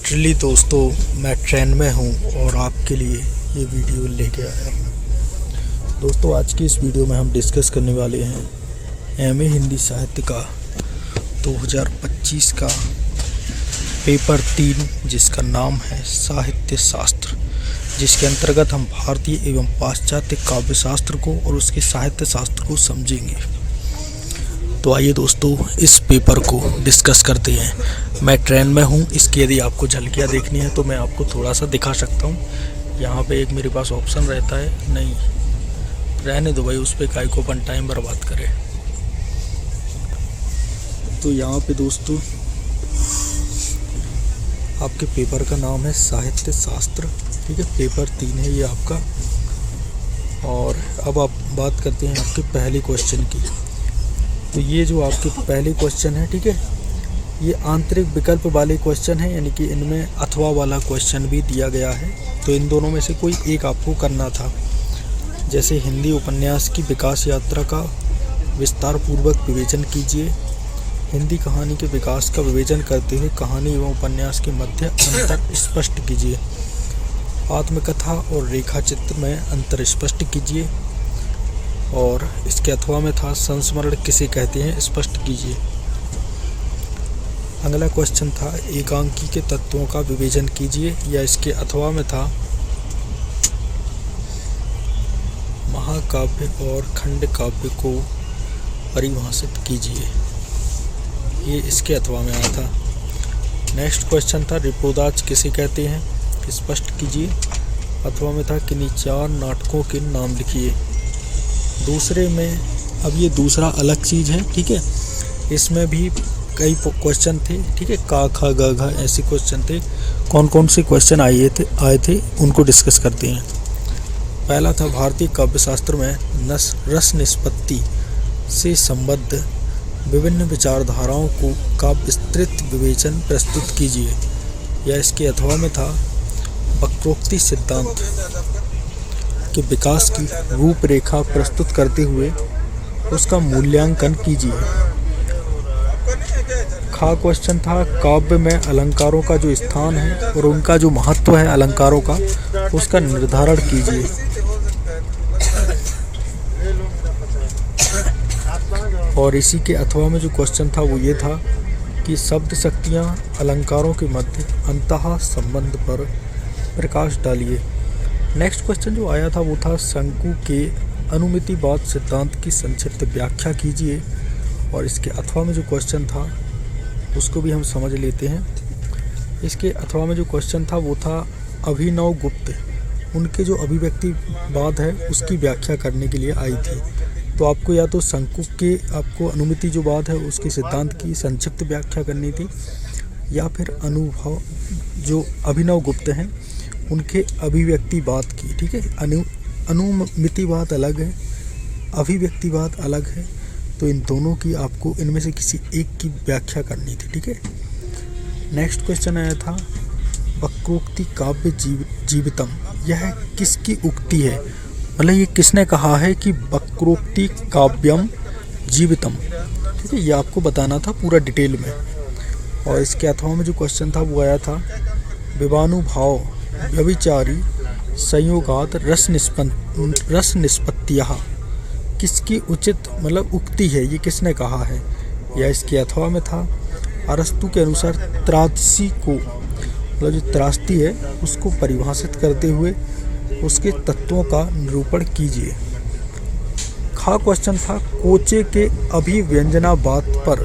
Literally दोस्तों, मैं train में हूँ और आपके लिए ये वीडियो लेके आया हूँ। दोस्तों, आज की इस वीडियो में हम डिस्कस करने वाले हैं एमए हिंदी साहित्य का 2025 का पेपर 3, जिसका नाम है साहित्य शास्त्र, जिसके अंतर्गत हम भारतीय एवं पाश्चात्य काव्य शास्त्र को और उसके साहित्य शास्त्र को समझेंगे। तो आइए दोस्तों, इस पेपर को डिस्कस करते हैं। मैं ट्रेन में हूँ, इसकी यदि आपको झलकियाँ देखनी है तो मैं आपको थोड़ा सा दिखा सकता हूँ। यहाँ पे एक मेरे पास ऑप्शन रहता है, नहीं रहने दो भाई, उस पर काहे को अपन टाइम बर्बाद करे। तो यहाँ पे दोस्तों आपके पेपर का नाम है साहित्य शास्त्र, ठीक है। पेपर 3 है ये आपका। और अब आप बात करते हैं आपके पहले क्वेश्चन की। तो ये जो आपके पहले क्वेश्चन है, ठीक है, ये आंतरिक विकल्प वाले क्वेश्चन है, यानी कि इनमें अथवा वाला क्वेश्चन भी दिया गया है। तो इन दोनों में से कोई एक आपको करना था। जैसे हिंदी उपन्यास की विकास यात्रा का विस्तार पूर्वक विवेचन कीजिए। हिंदी कहानी के विकास का विवेचन करते हुए कहानी एवं उपन्यास के मध्य अंतर स्पष्ट कीजिए। आत्मकथा और रेखा चित्र में अंतर स्पष्ट कीजिए। और इसके अथवा में था संस्मरण किसे कहते हैं, स्पष्ट कीजिए। अगला क्वेश्चन था एकांकी के तत्वों का विवेचन कीजिए, या इसके अथवा में था महाकाव्य और खंड काव्य को परिभाषित कीजिए। ये इसके अथवा में आया था। नेक्स्ट क्वेश्चन था रिपोदाच किसे कहते हैं, स्पष्ट कीजिए। अथवा में था किन्हीं 4 नाटकों के नाम लिखिए। दूसरे में, अब ये दूसरा अलग चीज़ है, ठीक है। इसमें भी कई क्वेश्चन थे, ठीक है, का खा गा घा ऐसे क्वेश्चन थे। कौन कौन से क्वेश्चन आए थे उनको डिस्कस करते हैं। पहला था भारतीय काव्य शास्त्र में रस निष्पत्ति से संबद्ध विभिन्न विचारधाराओं को का विस्तृत विवेचन प्रस्तुत कीजिए, या इसके अथवा में था वक्रोक्ति सिद्धांत के विकास की रूपरेखा प्रस्तुत करते हुए उसका मूल्यांकन कीजिए। खा क्वेश्चन था काव्य में अलंकारों का जो स्थान है और उनका जो महत्व है अलंकारों का, उसका निर्धारण कीजिए। और इसी के अथवा में जो क्वेश्चन था वो ये था कि शब्द शक्तियाँ अलंकारों के मध्य अंतः संबंध पर प्रकाश डालिए। नेक्स्ट क्वेश्चन जो आया था वो था शंकु के अनुमितिवाद सिद्धांत की संक्षिप्त व्याख्या कीजिए। और इसके अथवा में जो क्वेश्चन था उसको भी हम समझ लेते हैं। इसके अथवा में जो क्वेश्चन था वो था अभिनव गुप्त, उनके जो अभिव्यक्तिवाद है उसकी व्याख्या करने के लिए आई थी। तो आपको या तो शंकु के आपको अनुमिति जो बात है उसके सिद्धांत की संक्षिप्त व्याख्या करनी थी, या फिर अनुभव जो अभिनव गुप्त हैं उनके अभिव्यक्तिवाद की, ठीक है। अनुमितिवाद अलग है, अभिव्यक्तिवाद अलग है। तो इन दोनों की आपको इनमें से किसी एक की व्याख्या करनी थी, ठीक है। नेक्स्ट क्वेश्चन आया था वक्रोक्ति काव्य जीवितम, यह किसकी उक्ति है, मतलब ये किसने कहा है कि वक्रोक्ति काव्यम जीवितम, ठीक है। ये आपको बताना था पूरा डिटेल में। और इसके अथवा में जो क्वेश्चन था वो आया था विवानुभाव व्यभिचारी संयोगात रस निष्पत्तियाः किसकी उचित मतलब उक्ति है, ये किसने कहा है। या इसके अथवा में था अरस्तु के अनुसार त्रासदी को, मतलब जो त्रासदी है उसको परिभाषित करते हुए उसके तत्वों का निरूपण कीजिए। खा क्वेश्चन था कोचे के अभिव्यंजनावाद पर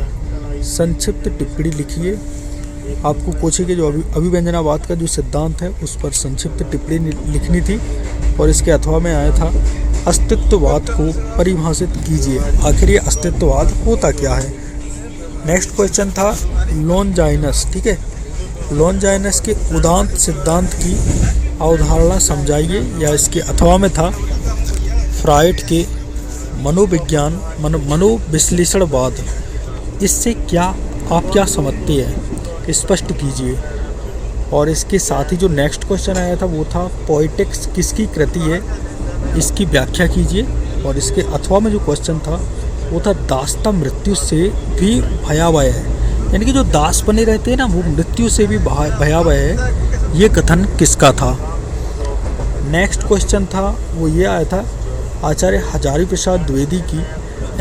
संक्षिप्त टिप्पणी लिखिए। आपको कोचे के जो अभिव्यंजनावाद का जो सिद्धांत है उस पर संक्षिप्त टिप्पणी लिखनी थी। और इसके अथवा में आया था अस्तित्ववाद को परिभाषित कीजिए। आखिर ये अस्तित्ववाद होता क्या है। नेक्स्ट क्वेश्चन था लॉन्जाइनस, ठीक है, लॉन्जाइनस के उदांत सिद्धांत की अवधारणा समझाइए। या इसके अथवा में था फ्राइड के मनोविज्ञान मनोविश्लेषणवाद, इससे क्या आप क्या समझते हैं, स्पष्ट कीजिए। और इसके साथ ही जो नेक्स्ट क्वेश्चन आया था वो था पोएटिक्स किसकी कृति है, इसकी व्याख्या कीजिए। और इसके अथवा में जो क्वेश्चन था वो था दास्ता मृत्यु से भी भयावह है, यानी कि जो दास बने रहते हैं ना वो मृत्यु से भी भयावह है, ये कथन किसका था? नेक्स्ट क्वेश्चन था वो ये आया था, आचार्य हजारी प्रसाद द्विवेदी की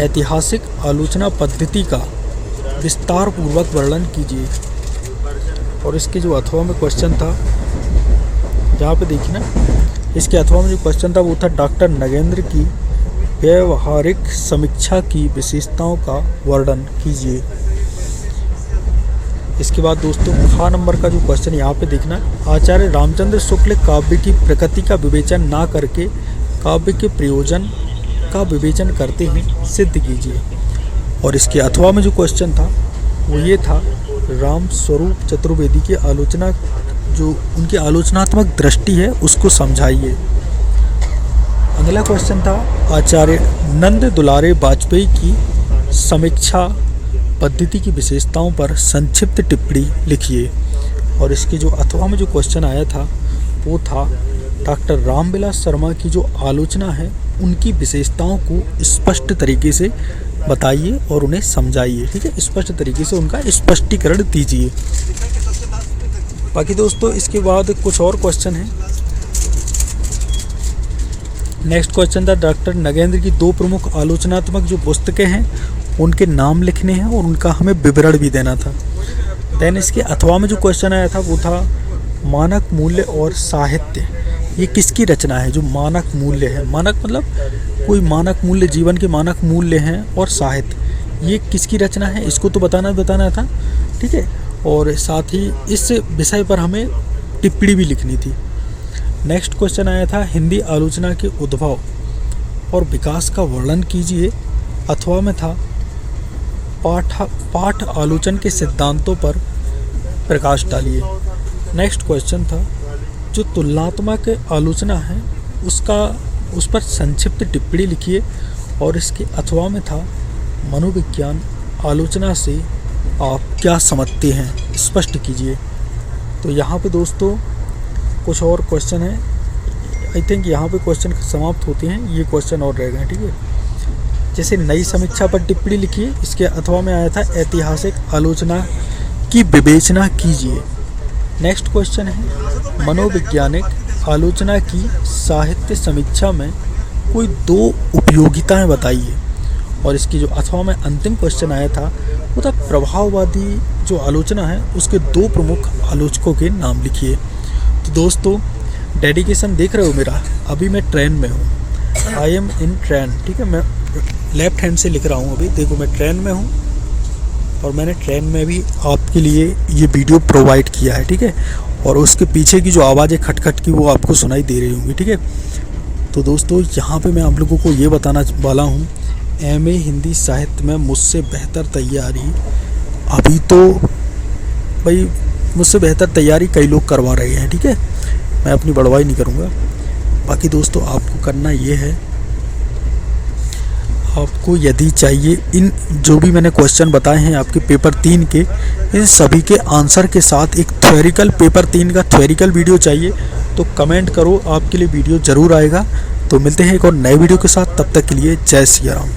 ऐतिहासिक आलोचना पद्धति का विस्तार पूर्वक वर्णन कीजिए। और इसके जो अथवा में क्वेश्चन था, यहाँ पे देखिए ना, इसके अथवा में जो क्वेश्चन था वो था डॉक्टर नगेंद्र की व्यवहारिक समीक्षा की विशेषताओं का वर्णन कीजिए। इसके बाद दोस्तों खा नंबर का जो क्वेश्चन यहाँ पे देखना, आचार्य रामचंद्र शुक्ल काव्य की प्रकृति का विवेचन ना करके काव्य के प्रयोजन का विवेचन करते हैं, सिद्ध कीजिए। और इसके अथवा में जो क्वेश्चन था वो ये था, राम स्वरूप चतुर्वेदी की आलोचना, जो उनकी आलोचनात्मक दृष्टि है उसको समझाइए। अगला क्वेश्चन था, आचार्य नंद दुलारे वाजपेयी की समीक्षा पद्धति की विशेषताओं पर संक्षिप्त टिप्पणी लिखिए। और इसके जो अथवा में जो क्वेश्चन आया था वो था, डॉक्टर रामविलास शर्मा की जो आलोचना है उनकी विशेषताओं को स्पष्ट तरीके से बताइए और उन्हें समझाइए। ठीक है, स्पष्ट तरीके से उनका स्पष्टीकरण दीजिए। बाकी दोस्तों इसके बाद कुछ और क्वेश्चन हैं। नेक्स्ट क्वेश्चन था, डॉक्टर नगेंद्र की 2 प्रमुख आलोचनात्मक जो पुस्तकें हैं उनके नाम लिखने हैं और उनका हमें विवरण भी देना था। देन इसके अथवा में जो क्वेश्चन आया था वो था, मानक मूल्य और साहित्य, ये किसकी रचना है? जो मानक मूल्य है, मानक मतलब कोई मानक मूल्य, जीवन के मानक मूल्य हैं, और साहित्य ये किसकी रचना है, इसको तो बताना था। ठीक है, और साथ ही इस विषय पर हमें टिप्पणी भी लिखनी थी। नेक्स्ट क्वेश्चन आया था, हिंदी आलोचना के उद्भव और विकास का वर्णन कीजिए। अथवा में था, पाठ आलोचन के सिद्धांतों पर प्रकाश डालिए। नेक्स्ट क्वेश्चन था, जो तुलनात्मक आलोचना है उस पर संक्षिप्त टिप्पणी लिखिए। और इसके अथवा में था, मनोविज्ञान आलोचना से आप क्या समझते हैं, स्पष्ट कीजिए। तो यहाँ पे दोस्तों कुछ और क्वेश्चन है, आई थिंक यहाँ पे क्वेश्चन समाप्त होते हैं, ये क्वेश्चन और रह गए। ठीक है, जैसे नई समीक्षा पर टिप्पणी लिखिए, इसके अथवा में आया था, ऐतिहासिक आलोचना की विवेचना कीजिए। नेक्स्ट क्वेश्चन है, मनोवैज्ञानिक आलोचना की साहित्य समीक्षा में कोई 2 उपयोगिताएं बताइए। और इसकी जो अथवा में अंतिम क्वेश्चन आया था वो था, प्रभाववादी जो आलोचना है उसके 2 प्रमुख आलोचकों के नाम लिखिए। तो दोस्तों डेडिकेशन देख रहे हो मेरा, अभी मैं ट्रेन में हूँ, आई एम इन ट्रेन। ठीक है, मैं लेफ्ट हैंड से लिख रहा हूँ, अभी देखो मैं ट्रेन में हूँ और मैंने ट्रेन में भी आपके लिए ये वीडियो प्रोवाइड किया है। ठीक है, और उसके पीछे की जो आवाज़ है खटखट की वो आपको सुनाई दे रही होंगी। ठीक है, तो दोस्तों यहाँ पे मैं आप लोगों को ये बताना वाला हूँ, एमए हिंदी साहित्य में मुझसे बेहतर तैयारी, अभी तो भाई मुझसे बेहतर तैयारी कई लोग करवा रहे हैं। ठीक है, मैं अपनी बड़वाई नहीं करूँगा। बाकी दोस्तों आपको करना ये है, आपको यदि चाहिए इन जो भी मैंने क्वेश्चन बताए हैं आपके पेपर 3 के, इन सभी के आंसर के साथ एक थ्योरिकल, पेपर 3 का थ्योरिकल वीडियो चाहिए तो कमेंट करो, आपके लिए वीडियो ज़रूर आएगा। तो मिलते हैं एक और नए वीडियो के साथ, तब तक के लिए जय सिया राम।